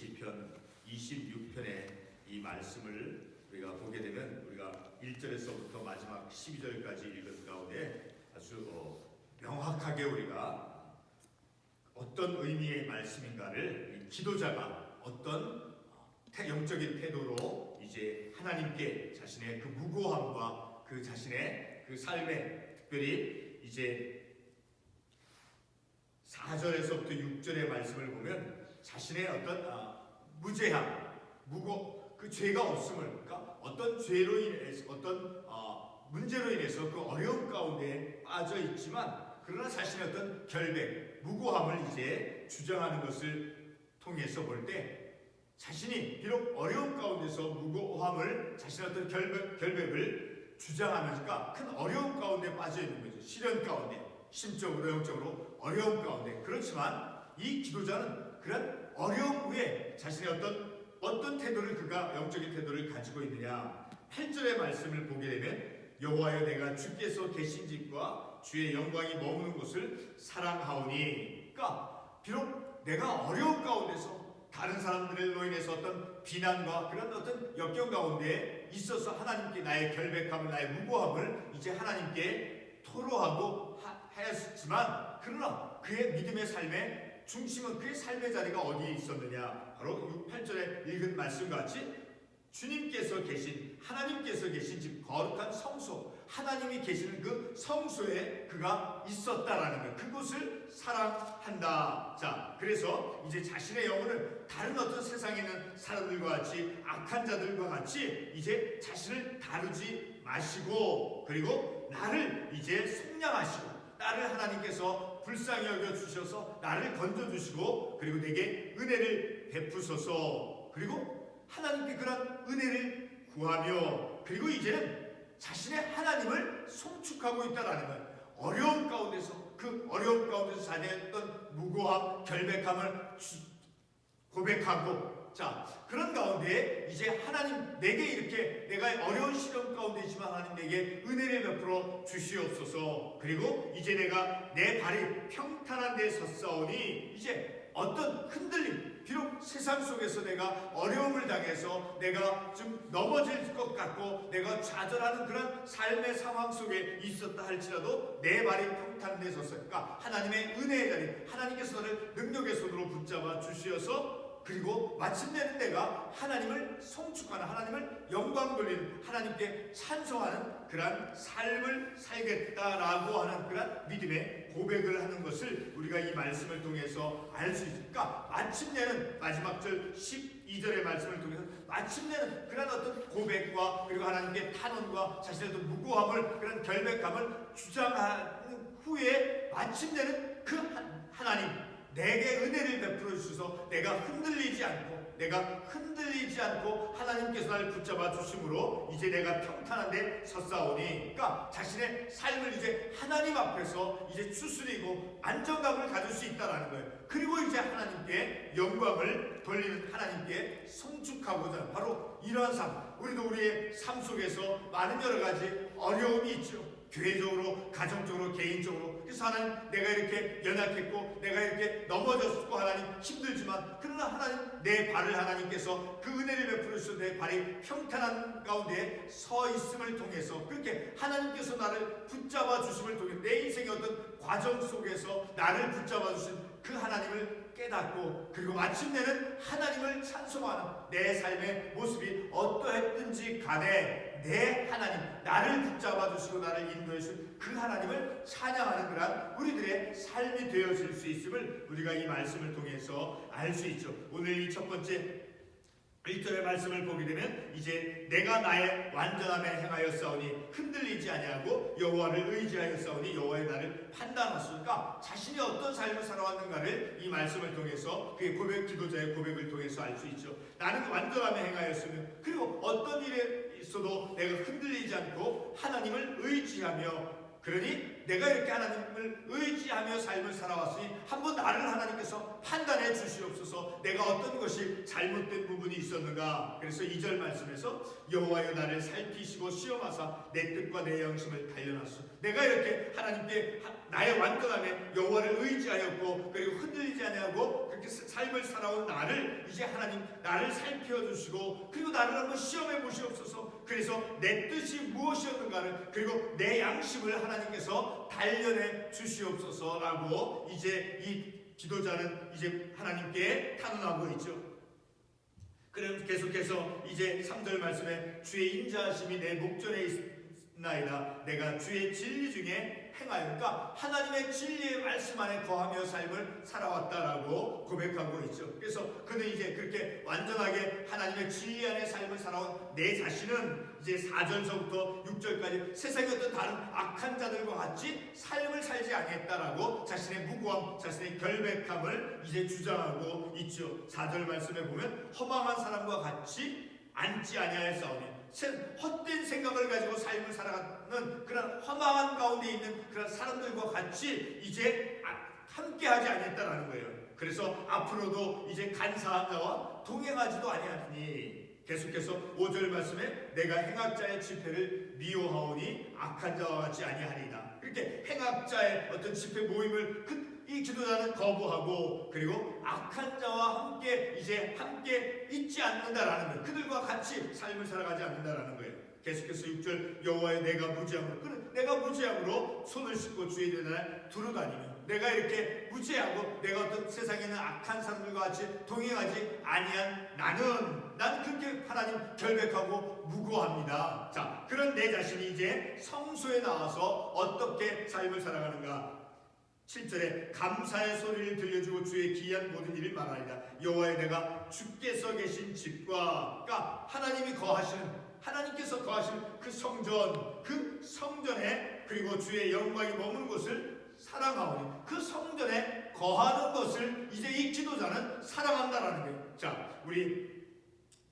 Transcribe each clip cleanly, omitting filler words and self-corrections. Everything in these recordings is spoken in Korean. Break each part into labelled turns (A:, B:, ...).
A: 시편 26편의 이 말씀을 우리가 보게 되면 우리가 1절에서부터 마지막 12절까지 읽은 가운데 아주 명확하게 우리가 어떤 의미의 말씀인가를 기도자가 어떤 영적인 태도로 이제 하나님께 자신의 그 무고함과 그 자신의 그 삶에 특별히 이제 4절에서부터 6절의 말씀을 보면 자신의 어떤 무죄함, 그 죄가 없음을, 그러니까 어떤 죄로 인해서 어떤 문제로 인해서 그 어려움 가운데 빠져 있지만 그러나 자신의 어떤 결백, 무고함을 이제 주장하는 것을 통해서 볼 때 자신이 비록 어려움 가운데서 무고함을 자신의 어떤 결백을 주장하면서 큰 어려움 가운데 빠져 있는 거죠. 시련 가운데, 심적으로 영적으로 어려움 가운데. 그렇지만 이 기도자는 그런 어려움 후에 자신의 어떤 태도를 그가 영적인 태도를 가지고 있느냐. 8절의 말씀을 보게 되면 여호와여 내가 주께서 계신 집과 주의 영광이 머무는 곳을 사랑하오니. 그러니까 비록 내가 어려움 가운데서 다른 사람들로 인해서 어떤 비난과 그런 어떤 역경 가운데 있어서 하나님께 나의 결백함을, 나의 무고함을 이제 하나님께 토로하고 하였지만 그러나 그의 믿음의 삶의 중심은 그의 삶의 자리가 어디에 있었느냐. 바로 8절에 읽은 말씀과 같이 주님께서 계신, 하나님께서 계신 집 거룩한 성소, 하나님이 계시는 그 성소에 그가 있었다라는 거예요. 그곳을 사랑한다. 자, 그래서 이제 자신의 영혼을 다른 어떤 세상에 있는 사람들과 같이, 악한 자들과 같이 이제 자신을 다루지 마시고, 그리고 나를 이제 속량하시고, 나를 하나님께서 불쌍히 여겨 주셔서 나를 건져 주시고, 그리고 내게 은혜를 베푸소서. 그리고 하나님께 그런 은혜를 구하며, 그리고 이제는 자신의 하나님을 송축하고 있다라는 거예요. 어려움 가운데서, 그 어려움 가운데서 자신의 어떤 무고함, 결백함을 고백하고, 자, 그런 가운데 이제 하나님 내게 이렇게 내가 어려운 시련 가운데 있지만 하나님 내게 은혜를 베풀어 주시옵소서. 그리고 이제 내가 내 발이 평탄한 데 섰사오니, 이제 어떤 흔들림, 비록 세상 속에서 내가 어려움을 당해서 내가 좀 넘어질 것 같고 내가 좌절하는 그런 삶의 상황 속에 있었다 할지라도 내 발이 평탄한 데 섰으니까 하나님의 은혜의 자리, 하나님께서 너를 능력의 손으로 붙잡아 주시어서, 그리고 마침내는 내가 하나님을 송축하는, 하나님을 영광 돌리는, 하나님께 찬송하는 그러한 삶을 살겠다라고 하는 그러한 믿음의 고백을 하는 것을 우리가 이 말씀을 통해서 알 수 있으니까, 마침내는 마지막 절 12절의 말씀을 통해서 마침내는 그런 어떤 고백과 그리고 하나님께 탄원과 자신의 어떤 무고함을, 그런 결백함을 주장하는 후에 마침내는 그 하나님 내게 은혜를 베풀어 주셔서 내가 흔들리지 않고 하나님께서 나를 붙잡아 주심으로 이제 내가 평탄한데 섰사오니. 그러니까 자신의 삶을 이제 하나님 앞에서 이제 추스리고 안정감을 가질 수 있다라는 거예요. 그리고 이제 하나님께 영광을 돌리는, 하나님께 송축하고자, 바로 이러한 삶. 우리도 우리의 삶 속에서 많은 여러 가지 어려움이 있죠. 교회적으로, 가정적으로, 개인적으로. 그래서 하나님 내가 이렇게 연약했고 내가 이렇게 넘어졌고 하나님 힘들지만, 그러나 하나님 내 발을 하나님께서 그 은혜를 베풀어 주셔서 내 발이 평탄한 가운데 서 있음을 통해서, 그렇게 하나님께서 나를 붙잡아 주심을 통해 내 인생의 어떤 과정 속에서 나를 붙잡아 주신 그 하나님을 깨닫고, 그리고 마침내는 하나님을 찬송하는 내 삶의 모습이 어떠했든지 간에 내 하나님, 나를 붙잡아 주시고 나를 인도해 주신 그 하나님을 찬양하는 그런 우리들의 삶이 되어질 수 있음을 우리가 이 말씀을 통해서 알 수 있죠. 오늘 이 첫 번째 1절의 말씀을 보게 되면 이제 내가 나의 완전함에 행하였사오니 흔들리지 아니하고 여호와를 의지하였사오니 여호와의 나를 판단하시니까 자신이 어떤 삶을 살아왔는가를 이 말씀을 통해서, 그의 고백, 기도자의 고백을 통해서 알 수 있죠. 나는 완전함에 행하였으면, 그리고 어떤 일에 있어도 내가 흔들리지 않고 하나님을 의지하며, 그러니 내가 이렇게 하나님을 의지하며 삶을 살아왔으니 한번 나를 하나님께서 판단해 주시옵소서. 내가 어떤 것이 잘못된 부분이 있었는가. 그래서 2절 말씀에서 여호와여 나를 살피시고 시험하사 내 뜻과 내 영심을 단련하소서. 내가 이렇게 하나님께 나의 완전함에 여호와를 의지하였고 그리고 흔들리지 아니하고 그렇게 삶을 살아온 나를 이제 하나님 나를 살펴주시고 그리고 나를 한번 시험해 보시옵소서. 그래서 내 뜻이 무엇이었는가를 그리고 내 양심을 하나님께서 단련해 주시옵소서라고 이제 이 기도자는 이제 하나님께 탄원하고 있죠. 그럼 계속해서 이제 3절 말씀에 주의 인자하심이 내 목전에 있나이다. 내가 주의 진리 중에 행하여, 그러니까 하나님의 진리의 말씀 안에 거하며 삶을 살아왔다라고 고백하고 있죠. 그래서 그는 이제 그렇게 완전하게 하나님의 진리 안에 삶을 살아온 내 자신은 이제 4절서부터 6절까지 세상의 어떤 다른 악한 자들과 같이 삶을 살지 않겠다라고 자신의 무고함, 자신의 결백함을 이제 주장하고 있죠. 4절 말씀에 보면 허망한 사람과 같이 앉지 아니하였사오니, 헛된 생각을 가지고 삶을 살아가는 그런 허망한 가운데 있는 그런 사람들과 같이 이제 함께하지 않겠다라는 거예요. 그래서 앞으로도 이제 간사한 자와 동행하지도 아니하니, 계속해서 5절 말씀에 내가 행악자의 집회를 미워하오니 악한 자와 같이 아니하리이다. 이렇게 행악자의 어떤 집회 모임을 이 기도자는 거부하고, 그리고 악한 자와 함께 이제 함께 있지 않는다라는 거예요. 그들과 같이 삶을 살아가지 않는다라는 거예요. 계속해서 6절 여호와의 내가 무지함으로, 내가 무지함으로 손을 씻고 주의 대단에 두루다니며, 내가 이렇게 무지하고 내가 어떤 세상에 있는 악한 사람들과 같이 동행하지 아니한 난 그렇게 하나님 결백하고 무고합니다. 자, 그런 내 자신이 이제 성소에 나와서 어떻게 삶을 살아가는가. 7절에 감사의 소리를 들려주고 주의 기이한 모든 일을 말하리라. 여호와의 내가 주께서 계신 집과, 그러니까 하나님께서 거하시는 그 성전에 그리고 주의 영광이 머무는 곳을 사랑하오니, 그 성전에 거하는 것을 이제 이 기도자는 사랑한다라는 거예요. 자, 우리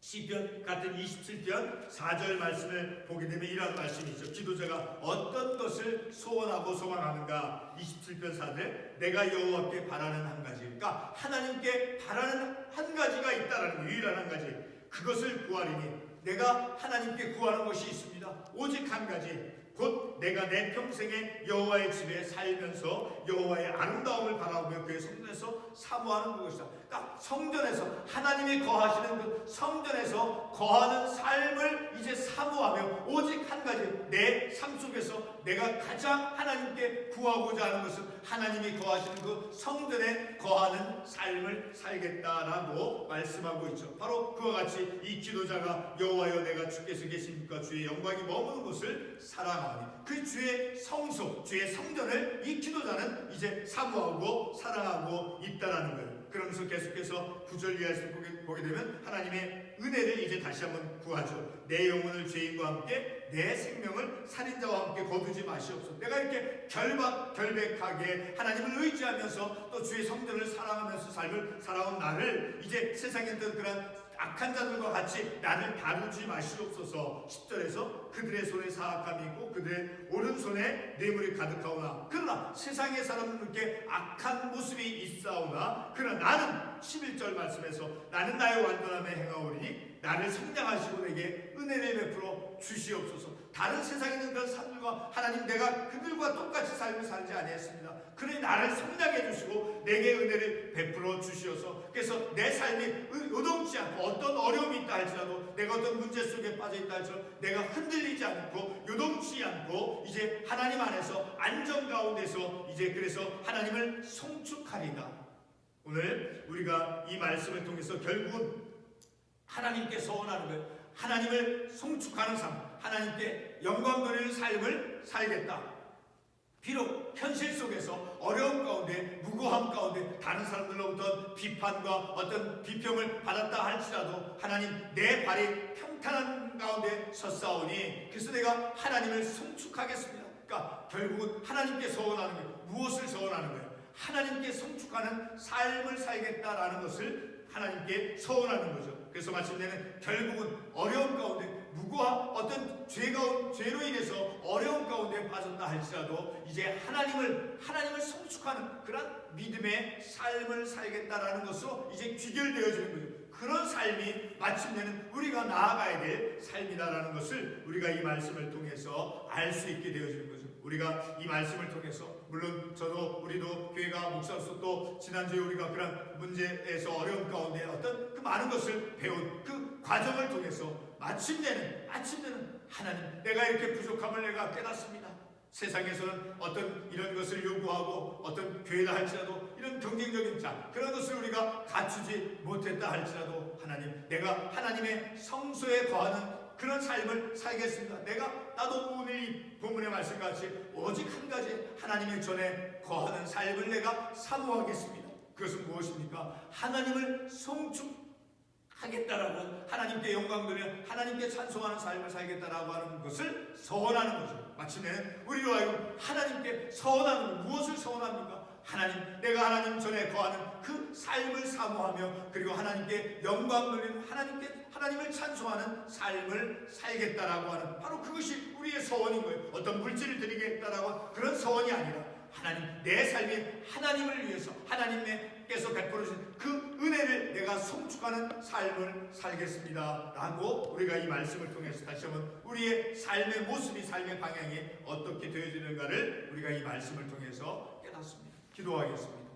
A: 시편 같은 27편 4절 말씀을 보게 되면 이런 말씀이 있죠. 기도자가 어떤 것을 소원하고 소망하는가. 27편 4절 내가 여호와께 바라는 한 가지, 그러니까 하나님께 바라는 한 가지가 있다라는 거예요. 유일한 한 가지, 그것을 구하리니, 내가 하나님께 구하는 것이 있습니다. 오직 한 가지, 곧 내가 내 평생에 여호와의 집에 살면서 여호와의 아름다움을 바라보며 그의 성전에서 사모하는 그것이다. 그러니까 성전에서 하나님이 거하시는 그 성전에서 거하는 삶을 이제 사모하며, 오직 한 가지, 내 삶 속에서 내가 가장 하나님께 구하고자 하는 것은 하나님이 거하시는 그 성전에 거하는 삶을 살겠다라고 말씀하고 있죠. 바로 그와 같이 이 기도자가 여호와여 내가 주께서 계시니까 주의 영광이 머무는 곳을 사랑하니, 그 주의 성소, 주의 성전을 이 기도자는 이제 사모하고 사랑하고 있다라는 거예요. 그러면서 계속해서 9절 이하에서 보게 되면 하나님의 은혜를 이제 다시 한번 구하죠. 내 영혼을 죄인과 함께 내 생명을 살인자와 함께 거두지 마시옵소서. 내가 이렇게 결백하게 하나님을 의지하면서 또 주의 성전을 사랑하면서 삶을 살아온 나를 이제 세상에 있는 그런 악한 자들과 같이 나를 다루지 마시옵소서. 10절에서 그들의 손에 사악함이 있고 그들의 오른손에 뇌물이 가득하오나, 그러나 세상의 사람들께 악한 모습이 있사오나 그러나 나는 11절 말씀에서 나는 나의 완전함에 행하오리니 나를 성장하시고 내게 은혜를 베풀어 주시옵소서. 다른 세상에 있는 그런 사람들과 하나님, 내가 그들과 똑같이 삶을 살지 아니했습니다. 그러니 나를 성장해 주시고 내게 은혜를 베풀어 주시어서, 그래서 내 삶이 요동치 않고 어떤 어려움이 있다 할지라도, 내가 어떤 문제 속에 빠져 있다 할지라도 내가 흔들리지 않고 요동치 않고 이제 하나님 안에서 안정 가운데서 이제 그래서 하나님을 송축하리다. 오늘 우리가 이 말씀을 통해서 결국은 하나님께 소원하는 거예요. 하나님을 송축하는 삶, 하나님께 영광 돌리는 삶을 살겠다. 비록 현실 속에서 어려움 가운데, 무고함 가운데 다른 사람들로부터 비판과 어떤 비평을 받았다 할지라도 하나님, 내 발이 평탄한 가운데 섰사오니 그래서 내가 하나님을 송축하겠습니다. 그러니까 결국은 하나님께 소원하는 거예요. 무엇을 소원하는 거예요? 하나님께 송축하는 삶을 살겠다라는 것을 하나님께 소원하는 거죠. 그래서 마침내는 결국은 어려움 가운데, 무고한 어떤 죄로 인해서 어려움 가운데 빠졌다 할지라도 이제 하나님을 송축하는 그런 믿음의 삶을 살겠다라는 것으로 이제 귀결되어지는 거죠. 그런 삶이 마침내는 우리가 나아가야 될 삶이다라는 것을 우리가 이 말씀을 통해서 알 수 있게 되어지는 거죠. 우리가 이 말씀을 통해서 물론 저도 우리도 교회가 목사로서 또 지난주에 우리가 그런 문제에서 어려움 가운데 어떤 그 많은 것을 배운 그 과정을 통해서 마침내는 하나님, 내가 이렇게 부족함을 내가 깨닫습니다. 세상에서는 어떤 이런 것을 요구하고 어떤 교회다 할지라도 이런 경쟁적인 그런 것을 우리가 갖추지 못했다 할지라도 하나님, 내가 하나님의 성소에 거하는 그런 삶을 살겠습니다. 나도 오늘 이 본문의 말씀같이 오직 한 가지 하나님의 전에 거하는 삶을 내가 사모하겠습니다. 그것은 무엇입니까? 하나님을 성축하겠다라고, 하나님께 영광 돌려 하나님께 찬송하는 삶을 살겠다라고 하는 것을 서원하는 거죠. 마침내 우리로 하여금 하나님께 서원하는 것, 무엇을 서원합니까? 하나님, 내가 하나님 전에 거하는 그 삶을 사모하며 그리고 하나님께 영광 돌리는 하나님을 찬송하는 삶을 살겠다라고 하는 바로 그것이 우리의 서원인 거예요. 어떤 물질을 드리겠다라고 하는 그런 서원이 아니라 하나님, 내 삶이 하나님을 위해서 하나님께서 베풀어 주신 그 은혜를 내가 송축하는 삶을 살겠습니다 라고 우리가 이 말씀을 통해서 다시 한번 우리의 삶의 모습이, 삶의 방향이 어떻게 되어지는가를 우리가 이 말씀을 통해서 깨닫습니다. 기도하겠습니다.